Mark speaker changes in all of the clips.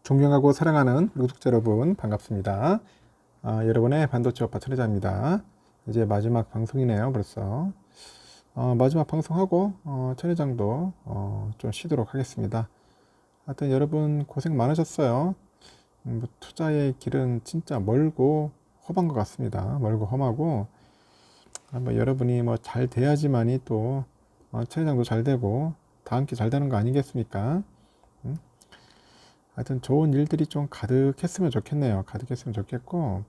Speaker 1: 존경하고 사랑하는 우리 구독자 여러분 반갑습니다. 여러분의 반도체 업화 천혜자입니다. 이제 마지막 방송이네요. 벌써 마지막 방송하고 천혜장도 좀 쉬도록 하겠습니다. 하여튼 여러분 고생 많으셨어요. 투자의 길은 진짜 멀고 험한 것 같습니다. 멀고 험하고 여러분이 잘 돼야지만이 또 천혜장도 잘 되고 다 함께 잘 되는 거 아니겠습니까? 하여튼 좋은 일들이 좀 가득했으면 좋겠네요. 가득했으면 좋겠고,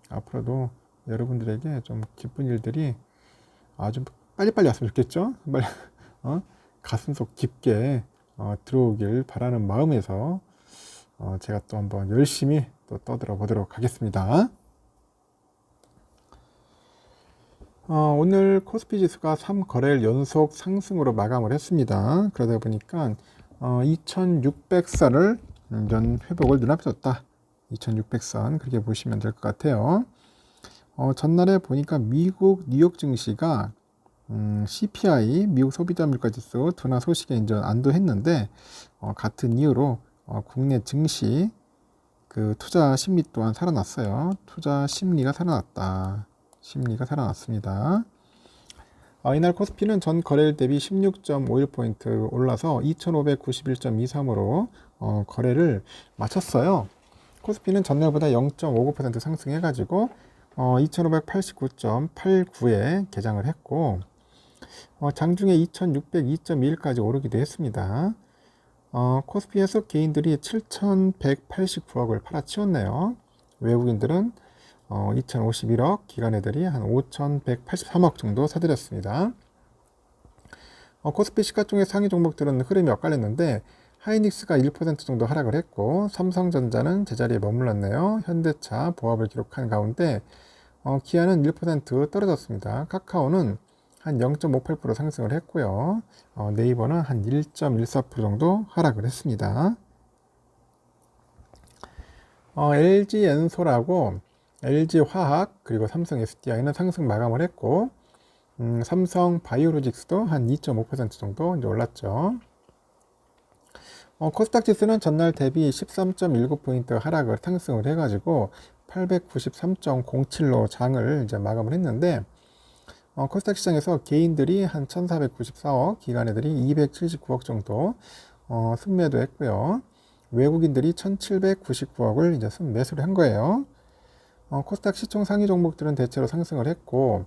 Speaker 1: 앞으로도 여러분들에게 좀 기쁜 일들이 아주 빨리빨리 왔으면 좋겠죠? 빨리, 가슴속 깊게 들어오길 바라는 마음에서 제가 또 한번 열심히 또 떠들어 보도록 하겠습니다. 오늘 코스피 지수가 3거래일 연속 상승으로 마감을 했습니다. 그러다 보니까 2600선을 연 회복을 눈앞에 뒀다. 2600선 그렇게 보시면 될 것 같아요. 전날에 보니까 미국 뉴욕 증시가 CPI 미국 소비자 물가지수 둔화 소식에 이제 안도했는데 같은 이유로 국내 증시 그 투자 심리 또한 살아났어요. 투자 심리가 살아났다. 심리가 살아났습니다. 이날 코스피는 전 거래일 대비 16.51포인트 올라서 2591.23으로 거래를 마쳤어요. 코스피는 전날보다 0.59% 상승해가지고 2589.89에 개장을 했고 장중에 2602.21까지 오르기도 했습니다. 코스피에서 개인들이 7189억을 팔아치웠네요. 외국인들은 2051억, 기관애들이 한 5183억 정도 사들였습니다. 코스피 시가총액 상위 종목들은 흐름이 엇갈렸는데 하이닉스가 1% 정도 하락을 했고 삼성전자는 제자리에 머물렀네요. 현대차 보합을 기록한 가운데 기아는 1% 떨어졌습니다. 카카오는 한 0.58% 상승을 했고요. 네이버는 한 1.14% 정도 하락을 했습니다. LG엔솔하고 LG화학 그리고 삼성 SDI는 상승 마감을 했고 삼성 바이오로직스도 한 2.5% 정도 이제 올랐죠. 코스닥 지수는 전날 대비 13.19포인트 하락을 상승을 해가지고 893.07로 장을 이제 마감을 했는데 코스닥 시장에서 개인들이 한 1494억, 기관애들이 279억 정도 순매도 했고요. 외국인들이 1799억을 이제 순매수를 한 거예요. 코스닥 시총 상위 종목들은 대체로 상승을 했고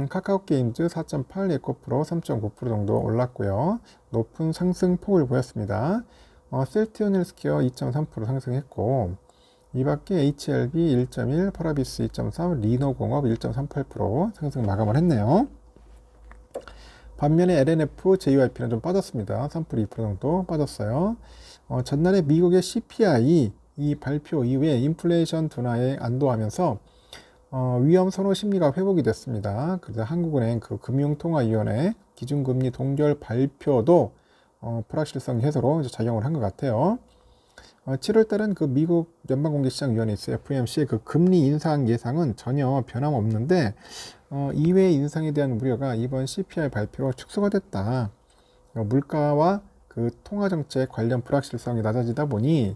Speaker 1: 카카오게임즈 4.8, 에코프로 3.9% 정도 올랐고요. 높은 상승폭을 보였습니다. 셀트리온 헬스케어 2.3% 상승했고 이 밖에 HLB 1.1, 파라비스 2.3, 리노공업 1.38% 상승 마감을 했네요. 반면에 LNF, JYP는 좀 빠졌습니다. 3% 2% 정도 빠졌어요. 전날에 미국의 CPI 이 발표 이후에 인플레이션 둔화에 안도하면서 위험 선호 심리가 회복이 됐습니다. 그래서 한국은행 그 금융통화위원회 기준금리 동결 발표도 불확실성 해소로 이제 작용을 한 것 같아요. 7월 달은 그 미국 연방공개시장위원회 FOMC의 그 금리 인상 예상은 전혀 변함없는데 이외의 인상에 대한 우려가 이번 CPI 발표로 축소가 됐다. 물가와 그 통화정책 관련 불확실성이 낮아지다 보니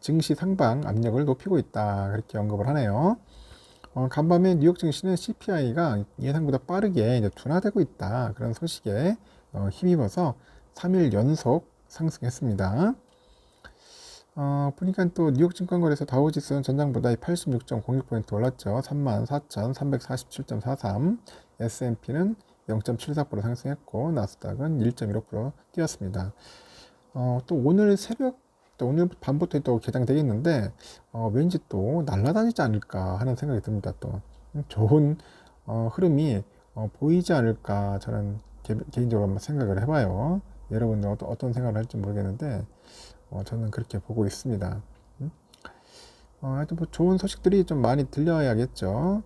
Speaker 1: 증시 상방 압력을 높이고 있다. 그렇게 언급을 하네요. 간밤에 뉴욕 증시는 CPI가 예상보다 빠르게 이제 둔화되고 있다. 그런 소식에 힘입어서 3일 연속 상승했습니다. 보니까 또 뉴욕 증권거래소 다우지수는 전장보다 86.06포인트 올랐죠. 34,347.43. S&P는 0.74% 상승했고 나스닥은 1.15% 뛰었습니다. 또 오늘 새벽 또 오늘 밤부터 또 개장되겠는데 왠지 또 날아다니지 않을까 하는 생각이 듭니다. 또 좋은 흐름이 보이지 않을까 저는 개인적으로 한번 생각을 해봐요. 여러분들 어떤 생각을 할지 모르겠는데 저는 그렇게 보고 있습니다. 하여튼 뭐 좋은 소식들이 좀 많이 들려야겠죠.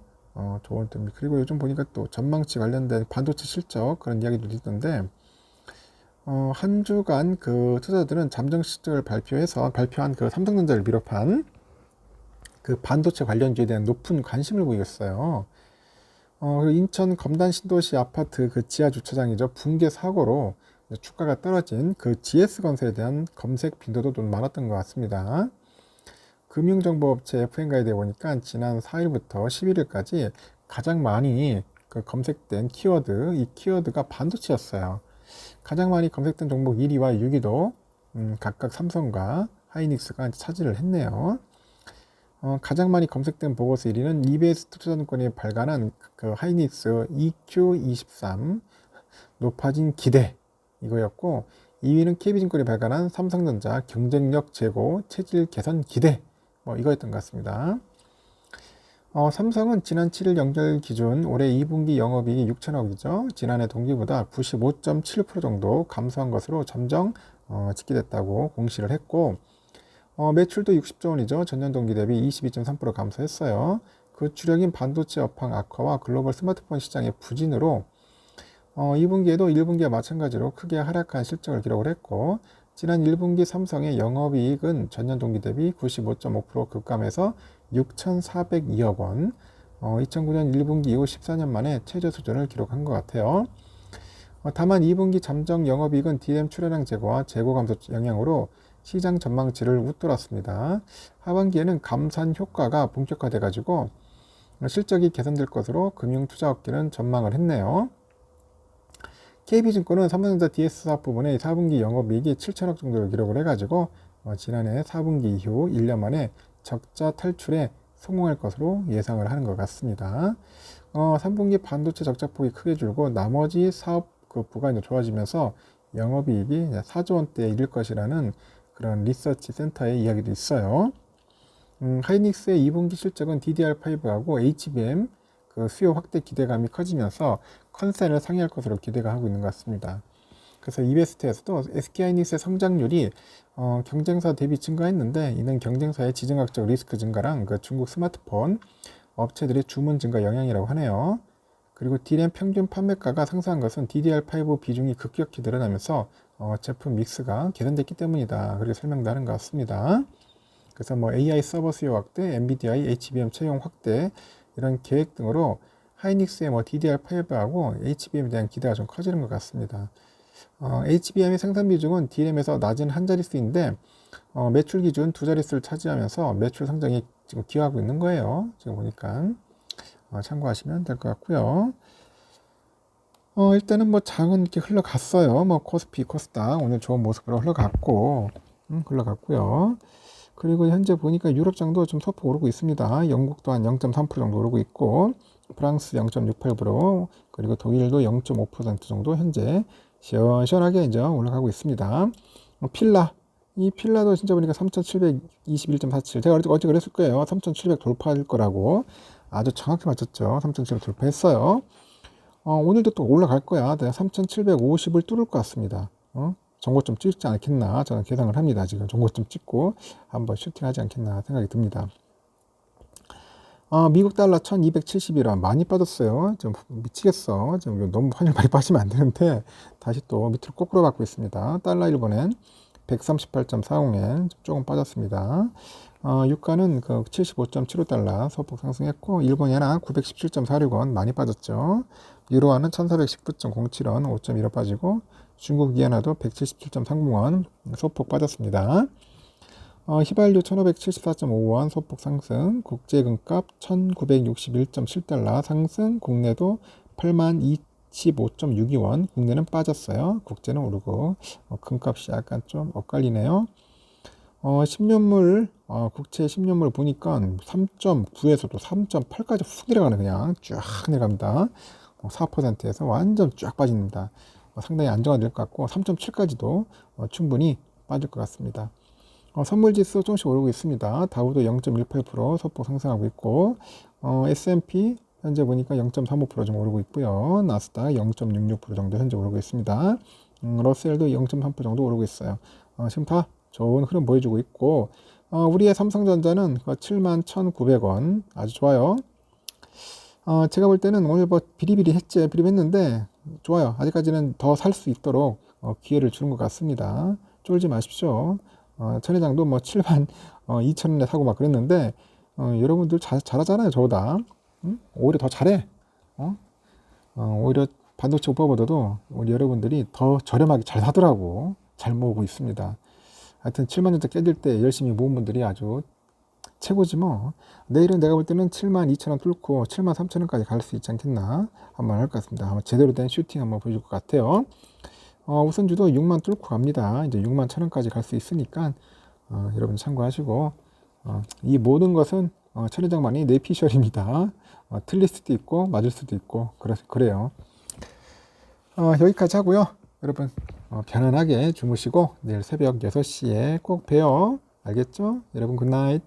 Speaker 1: 그리고 요즘 보니까 또 전망치 관련된 반도체 실적 그런 이야기도 있던데 한 주간 그 투자들은 잠정 실적을 발표한 그 삼성전자를 비롯한 그 반도체 관련주에 대한 높은 관심을 보였어요. 그리고 인천 검단 신도시 아파트 그 지하 주차장이죠. 붕괴 사고로 주가가 떨어진 그 GS건설에 대한 검색 빈도도 좀 많았던 것 같습니다. 금융정보업체 FN 가이드에 보니까 지난 4일부터 11일까지 가장 많이 검색된 키워드, 이 키워드가 반도체였어요. 가장 많이 검색된 종목 1위와 6위도 각각 삼성과 하이닉스가 차지를 했네요. 가장 많이 검색된 보고서 1위는 EBS 투자증권이 발간한 그 하이닉스 EQ23 높아진 기대 이거였고, 2위는 KB증권이 발간한 삼성전자 경쟁력 제고 체질 개선 기대 이거였던 것 같습니다. 삼성은 지난 7일 연결 기준 올해 2분기 영업이익이 6천억이죠. 지난해 동기보다 95.7% 정도 감소한 것으로 잠정 집계됐다고 공시를 했고, 매출도 60조 원이죠. 전년 동기 대비 22.3% 감소했어요. 그 주력인 반도체 업황 악화와 글로벌 스마트폰 시장의 부진으로 2분기에도 1분기와 마찬가지로 크게 하락한 실적을 기록을 했고, 지난 1분기 삼성의 영업이익은 전년 동기 대비 95.5% 급감해서 6,402억 원, 2009년 1분기 이후 14년 만에 최저 수준을 기록한 것 같아요. 다만 2분기 잠정 영업이익은 DRAM 출하량 제고와 재고 감소 영향으로 시장 전망치를 웃돌았습니다. 하반기에는 감산 효과가 본격화돼 가지고 실적이 개선될 것으로 금융투자업계는 전망을 했네요. KB증권은 삼성전자 DS 사업 부분의 4분기 영업이익이 7천억 정도를 기록을 해가지고 지난해 4분기 이후 1년 만에 적자 탈출에 성공할 것으로 예상을 하는 것 같습니다. 3분기 반도체 적자폭이 크게 줄고 나머지 사업 부가 이제 좋아지면서 영업이익이 4조 원대에 이를 것이라는 그런 리서치 센터의 이야기도 있어요. 하이닉스의 2분기 실적은 DDR5하고 HBM 그 수요 확대 기대감이 커지면서 컨센을 상회할 것으로 기대가 하고 있는 것 같습니다. 그래서 이베스트에서도 SK하이닉스의 성장률이 경쟁사 대비 증가했는데, 이는 경쟁사의 지정학적 리스크 증가랑 그 중국 스마트폰 업체들의 주문 증가 영향이라고 하네요. 그리고 DRAM 평균 판매가가 상승한 것은 DDR5 비중이 급격히 늘어나면서 제품 믹스가 개선됐기 때문이다. 그렇게 설명도 하는 것 같습니다. 그래서 AI 서버 수요 확대, NVIDIA HBM 채용 확대 이런 계획 등으로 하이닉스의 DDR5하고 HBM에 대한 기대가 좀 커지는 것 같습니다. HBM의 생산 비중은 DRAM에서 낮은 한 자릿수인데 매출 기준 두 자릿수를 차지하면서 매출 성장에 지금 기여하고 있는 거예요. 지금 보니까 참고하시면 될 것 같고요. 일단은 장은 이렇게 흘러갔어요. 코스피, 코스닥 오늘 좋은 모습으로 흘러갔고요. 그리고 현재 보니까 유럽장도 좀 소폭 오르고 있습니다. 영국도 한 0.3% 정도 오르고 있고, 프랑스 0.68%, 그리고 독일도 0.5% 정도 현재 시원시원하게 이제 올라가고 있습니다. 이 필라도 진짜 보니까 3,721.47. 제가 어제 그랬을 거예요. 3,700 돌파할 거라고. 아주 정확히 맞췄죠. 3,700 돌파했어요. 오늘도 또 올라갈 거야. 내가 3,750을 뚫을 것 같습니다. 정고점 찍지 않겠나 저는 계산을 합니다. 지금 정고점 찍고 한번 슈팅하지 않겠나 생각이 듭니다. 미국 달러 1271원 많이 빠졌어요. 좀 미치겠어. 좀 너무 환율 많이 빠지면 안 되는데 다시 또 밑으로 거꾸로 받고 있습니다. 달러 일본엔 138.40엔 조금 빠졌습니다. 유가는 75.75달러 소폭 상승했고, 일본 엔화 917.46원 많이 빠졌죠. 유로화는 1419.07원 5.15 빠지고, 중국 이엔화도 177.30원 소폭 빠졌습니다. 휘발유 1574.5원 소폭 상승, 국제금값 1961.7달러 상승, 국내도 8025.62원, 국내는 빠졌어요. 국제는 오르고, 금값이 약간 좀 엇갈리네요. 10년물, 국채 10년물 보니까 3.9에서도 3.8까지 훅 내려가네. 그냥 쫙 내려갑니다. 4%에서 완전 쫙 빠집니다. 상당히 안정화될 것 같고, 3.7까지도 충분히 빠질 것 같습니다. 선물지수 조금씩 오르고 있습니다. 다우도 0.18% 소폭 상승하고 있고, S&P 현재 보니까 0.35% 좀 오르고 있고요. 나스닥 0.66% 정도 현재 오르고 있습니다. 러셀도 0.3% 정도 오르고 있어요. 지금 다 좋은 흐름 보여주고 있고, 우리의 삼성전자는 71,900원 아주 좋아요. 제가 볼 때는 오늘 비리비리했는데 좋아요. 아직까지는 더 살 수 있도록 기회를 주는 것 같습니다. 쫄지 마십시오. 천회장도 72,000원에 사고 막 그랬는데, 여러분들 잘하잖아요. 저보다. 오히려 더 잘해. 오히려 반도체 오빠보다도 우리 여러분들이 더 저렴하게 잘 사더라고. 잘 모으고 있습니다. 하여튼 7만 원대 깨질 때 열심히 모은 분들이 아주 최고지 뭐. 내일은 내가 볼 때는 72,000원 뚫고 73,000원까지 갈 수 있지 않겠나 한번 할 것 같습니다. 한번 제대로 된 슈팅 한번 보여줄 것 같아요. 우선주도 6만 뚫고 갑니다. 이제 6만 1,000원까지 갈 수 있으니까 여러분 참고하시고, 이 모든 것은 천리장만이 내피셜입니다. 틀릴 수도 있고 맞을 수도 있고 그래요. 여기까지 하고요. 여러분 편안하게 주무시고 내일 새벽 6시에 꼭 봬요. 알겠죠? 여러분 굿나잇.